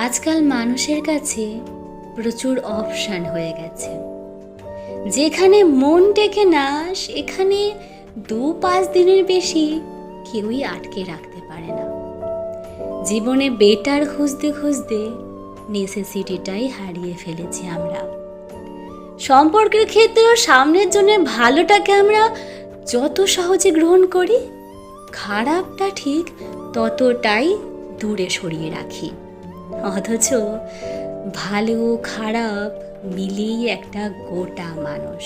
আজকাল মানুষের কাছে প্রচুর অপশান হয়ে গেছে। যেখানে মন টেকে না সেখানে 2-5 দিনের বেশি কেউই আটকে রাখতে পারে না। জীবনে বেটার খুঁজতে খুঁজতে নেসেসিটিটাই হারিয়ে ফেলেছি আমরা। সম্পর্কের ক্ষেত্রেও সামনের জন্য ভালোটাকে আমরা যত সহজে গ্রহণ করি, খারাপটা ঠিক ততটাই দূরে সরিয়ে রাখি। অথচ ভালো খারাপ মিলিয়ে একটা গোটা মানুষ।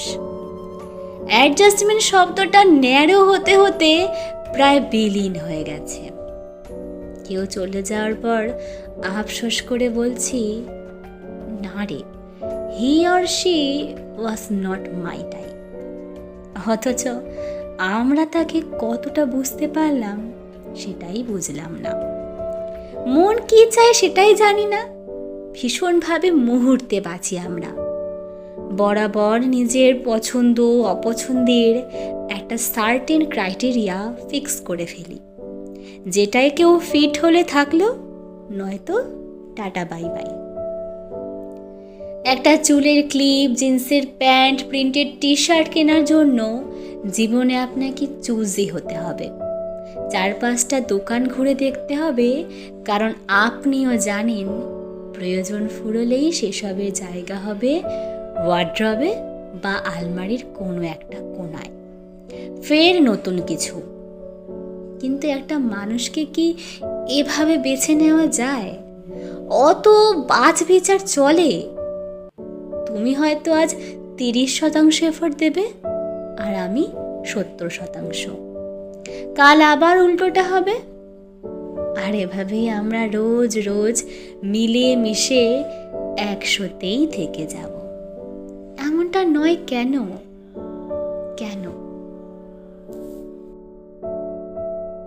অ্যাডজাস্টমেন্ট শব্দটা ন্যারো হতে হতে প্রায় বিলীন হয়ে গেছে। কেউ চলে যাওয়ার পর আফসোস করে বলছি, না রে, he or she was not my type. অথচ আমরা তাকে কতটা বুঝতে পারলাম সেটাই বুঝলাম না। মন কি চায় সেটাই জানি না। ভীষণভাবে মুহূর্তে বাঁচি আমরা। বরাবর নিজের পছন্দ অপছন্দের একটা সার্টেন ক্রাইটেরিয়া ফিক্স করে ফেলি। যেটাই কেউ ফিট হলে থাকলো, নয়তো টাটা বাই বাই। একটা চুলের ক্লিপ, জিন্সের প্যান্ট, প্রিন্টেড টি শার্ট কেনার জন্য জীবনে আপনাকে চুজি হতে হবে। 4-5টা দোকান ঘুরে দেখতে হবে, কারণ আপনিও জানেন প্রয়োজন ফুরলেই সেসবের জায়গা হবে ওয়ার্ড্রবে বা আলমারির কোনো একটা কোণায়। ফের নতুন কিছু। কিন্তু একটা মানুষকে কি এভাবে বেছে নেওয়া যায়? অত বাছ বিচার চলে? তুমি হয়তো আজ 30% এফোর্ট দেবে আর আমি 70%। কাল আবার উল্টোটা হবে। আর এভাবেই আমরা রোজ রোজ মিলিয়ে মিশে 100তেই থেকে যাব। এমনটা নয় কেন?